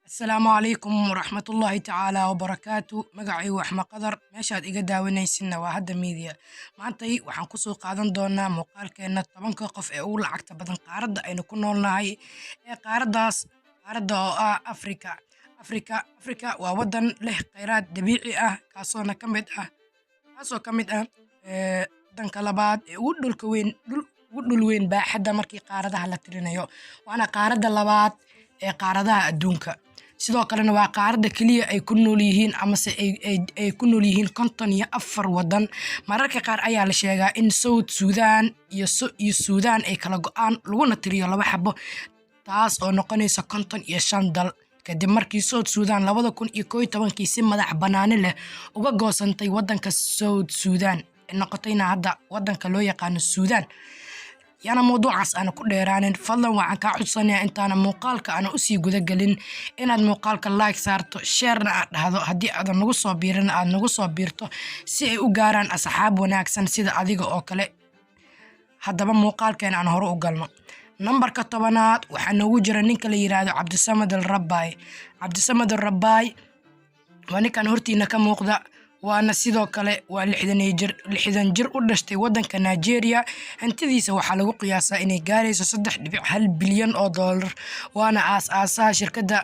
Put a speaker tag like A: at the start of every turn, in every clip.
A: السلام عليكم ورحمة الله تعالى وبركاته magacay wax ma qadar meeshaad iga daawanaysinna waa hadda media maantay waxaan ku soo qaadan doonaa muuqaalkeena 10 qof ee ugu lacagta badan qaaradda aynu ku noolnahay ee qaaradda oo ah Afrika waa wadan leh kheyraad dabiici ah kaasoo ka mid ah danka labaad ee ugu dhul weyn baaxadda markii qaaradaha la tirinayo waana qaaradda labaad ee qaaradaha adduunka sidoo kalena waa qaaradda kaliya ay ku nool yihiin amase ay ku nool yihiin 54 wadan mararka qaar ayaa la sheegaa in South Sudan iyo Sudan ay kala go'aan laguna tiriyo laba xabo taas oo noqonaysa 55 dal kadib markii South Sudan 2011 si madax banaani leh uga goosantay wadanka South Sudan noqotayna hadda wadanka loo yaqaan Sudan yana mawduucaas aan ku dheeraanin fadlan waxaan ka codsanayaa intaana muuqaalka aan u sii guda galin inaad muuqaalka like saarto share-na aad dhahdo haddii aad nagu soo biirin aad nagu soo biirto si ay u gaaraan asxaab wanaagsan sida adiga oo kale haddaba muuqaalkeen aan hore u galno nambarka 10aad waxaa noogu jira ninka la yiraahdo Cabdisamad Al-Rabbaay waa ninkan hortiina ka muuqda waana sidoo kale waa 60 jir u dhashtay wadanka Nigeria hantidiisa waxaa lagu qiyaasaa inay gaarayso 3.1 bilyan oo dollar waana aasaasaha shirkadda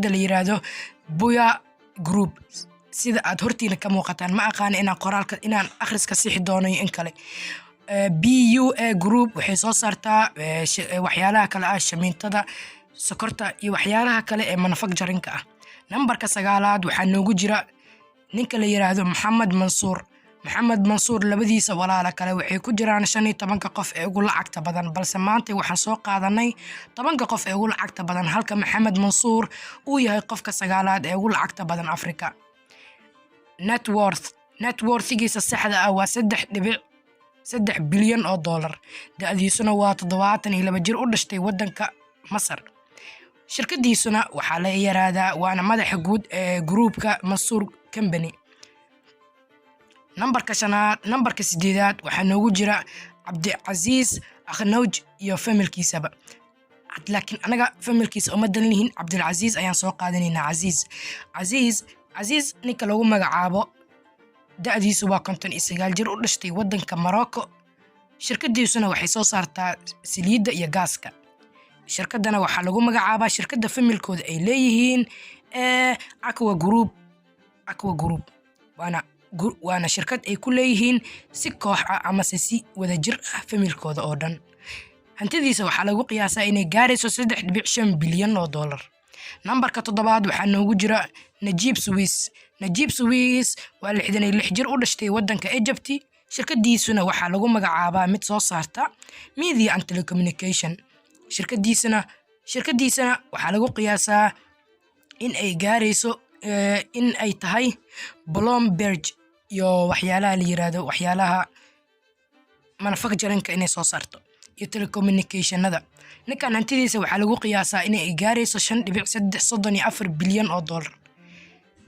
A: la yiraahdo Buya Group sida aad hortiina ka muuqataan ma aqaan inaan akhriska sixi doono in kale BUA Group waxay soo saartaa waxyaalaha kale ah shamiintada sokorta iyo waxyaalaha kale ee manufacturing ah nambarka 9aad waxaa noogu jira ninka la yiraahdo Maxamed Mansuur labadiisa walaalo kale waxay ku jiraan 15 qof ee ugu lacagta badan balse maanta waxaan soo qaadanay 10 qof ee ugu lacagta badan halka Maxamed Mansuur uu yahay qofka 9aad ee ugu lacagta badan Afrika net worth-giisa saxda ah waa 3 bilyan oo dollar da'diisuna waa 72 jir u dhashtay wadanka Masar shirkadiisuna waxaa la yiraahdaa waana madaxa guud ee groupka Mansour Company nambarka 8aad waxaa noogu jira Cabdicaziz Akhnouj iyo familkiisaba laakiin anaga familkiisa uma dalnihin Cabdicaziz ayaan soo qaadanaynaa Aziz ninka lagu magacaabo da'diisu waa 59 jir u dhashtay wadanka Morocco shirkadiisuna waxay soo saartaa saliidda iyo gaaska shirkadana waxaa lagu magacaabaa shirkadda familkooda ay leeyihiin Aqua Group waana shirkad ay ku leeyihiin si koox ah ama si wadajir ah familkooda oo dhan hantidiisa waxaa lagu qiyaasaa inay gaarayso 3.5 bilyan oo dollar nambarka 7aad waxaa noogu jira Najib Suwais waa 66 jir u dhashtay wadanka Egypt shirkadiisuna waxaa lagu magacaabaa mid soo saarta media and telecommunication shirkadiisana waxaa lagu qiyaasaa in ay gaarayso in ay tahay Bloomberg iyo waxyaalaha la yiraahdo waxyaalaha manufacturing inay soo saarto iyo telecommunicationada ninkan hantidiisa waxaa lagu qiyaasaa in ay gaarayso 5.34 bilyan oo dollar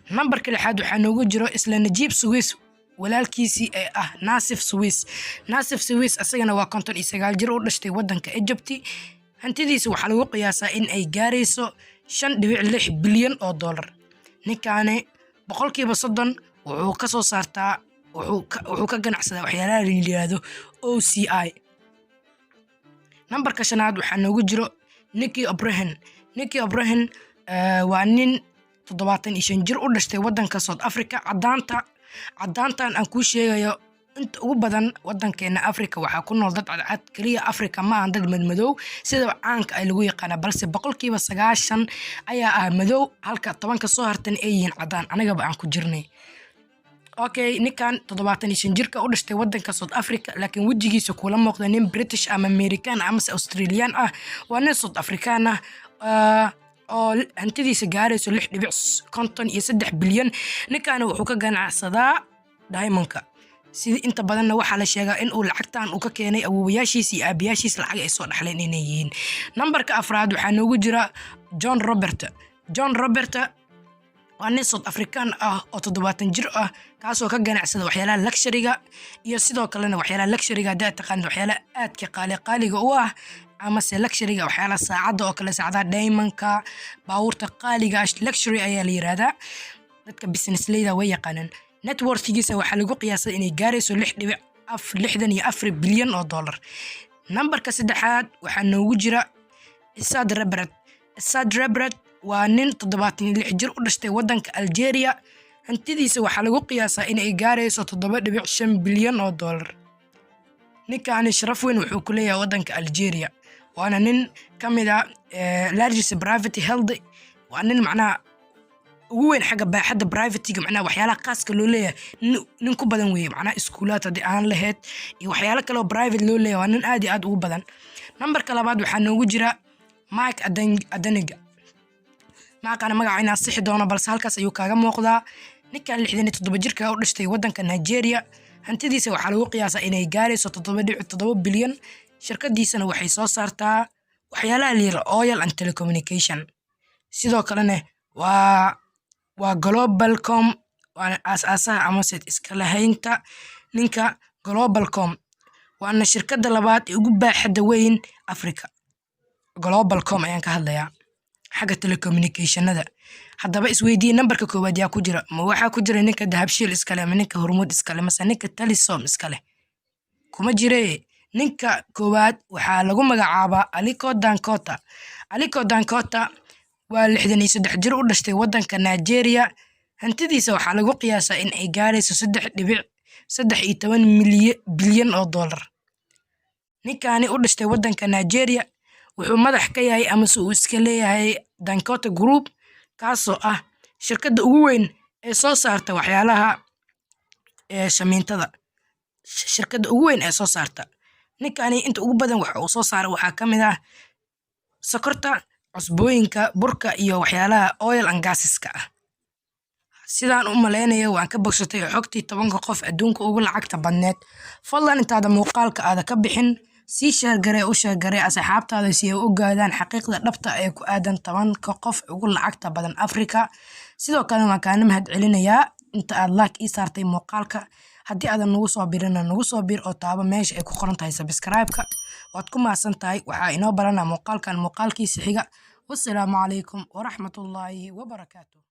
A: nambarka 6aad waxaa noogu jiro isla Najib Suwais walaalkiisii ee ah Nassif Suwais asagana waa 59 jir u dhashtay wadanka Egypt hantidiisa waxaa lagu qiyaasaa in ay gaarayso 5.6 bilyan oo dollar ninkaani 30% wuxuu ka soo saartaa wuxuu ka ganacsadaa waxyaalaha la yiraahdo OCI nambarka 5aad waxaa noogu jiro Nicky O'Brien waa nin 75 jir u dhashtay wadanka South Africa cadaantan aan ku sheegayo inta ugu badan wadankeena Afrika waxaa ku nool dad cadcad kaliya Afrika ma aan dad madmadow sida caanka ay lagu yaqaan balse 90% ayaa ah madow halka 10 soo hartan ay yihiin cadaan anagaba aan ku jirnay ninkan 75 jirka u dhashtay wadanka South Africa laakiin wajigiisa kula muuqda nin British ama American ama Australian ah waa nin South African ah oo hantidiisa gaarayso 6.53 bilyan ninkan wuxuu ka ganacsadaa diamondka sida inta badanna waxaa la sheegaa in uu lacagtan uu ka keenay awoowayaashiisa iyo aabayaashiisa lacag ay soo dhaxleen inay yihiin nambarka 4aad waxaa noogu jira John Robert waa nin South African ah oo 70 jir ah kaasoo ka ganacsada waxyaalaha luxury-ga iyo sidoo kalena waxyaalaha luxury-ga taqaan waxyaalaha aadka qaaliga u ah ama se luxury waxyaalaha saacada oo kale saacadaha diamondka baabuurta qaaliga luxury ayaa la yiraahdaa dadka businessleyda way yaqaanaan net worth-giisa waxaa lagu qiyaasay inay gaarayso 6.64 bilyan oo dollar numberka saddexaad waxaa noogu jira Saad Rebret waa nin 76 jir u dhashtay wadanka Algeria hantidiisa waxaa lagu qiyaasaa inay gaarayso 7.5 bilyan oo dollar ninkan sharaf weyn wuxuu ku leeyahay wadanka Algeria waana nin kamid ah largest private health waa nin macnaha ugu weyn xagga baaxadda private-ga macnaha waxyaalaha khaaska loo leeyahay nin ku badan weeye macnaha iskuulaad haddii aan lahayd iyo waxyaalo kale oo private loo leeyahay waa nin aad iyo aad ugu badan numberka labaad waxaa noogu jira Mike Adeniga maaqana magaca inaan sixi doono balse halkaas ayuu kaaga muuqdaa ninkan 67 jirka u dhashtay wadanka Nigeria hantidiisa waxaa lagu qiyaasaa inay gaarayso 7.7 bilyan shirkadiisana waxay soo saartaa waxyaalaha la oil and telecommunication sidoo kalena waa Globalcom waana aasaasaha ama set iska lahaynta ninka Globalcom waana shirkadda labaad ee ugu baaxadda weyn Afrika Globalcom ayaan ka hadlayaa xagga telecommunicationada haddaba isweydiin numberka koowaad yaa ku jira ma waxaa ku jira ninka Dahabshiil iska leh ama ninka Hormuud iska leh mase ninka Telesom iska leh kuma jire ninka koowaad waxaa lagu magacaabaa Aliko Dangote waa 63 jir u dhashtay wadanka Nigeria hantidiisa waxaa lagu qiyaasaa in ay gaarayso 3.13 bilyan oo dollar ninkani u dhashtay wadanka Nigeria wuxuu madax ka yahay ama uu iska leeyahay Dangote Group kaasoo ah shirkadda ugu weyn ee soo saarta waxyaalaha shamiintada shirkadda ugu weyn ee soo saarta ninkani inta ugu badan waxa uu soo saaray waxaa kamid ah sokorta cusbooyinka burka iyo waxyaalaha oil and gaseska ah sidaan u maleynayo waan ka bogsatay xogtii 10 qof adduunka ugu lacagta badneed fadlan intaada muuqaalka aad ka bixin si u sheegare asxaabtaada si ay u ogaadaan xaqiiqda dhabta ee ku aadan 10 qof ugu lacagta badan Afrika sidoo kale waan kaan mahad celinayaa inta aad like ii saartay muuqaalka haddii aad nagu soo birina nagu soo bir oo taaba meesha ay ku qoran tahay subscribe-ka waad ku maasan tahay waxa inoo baranaa muuqaalkiisa xiga wassalaamu calaykum waraxmatullaahi wabarakaatuh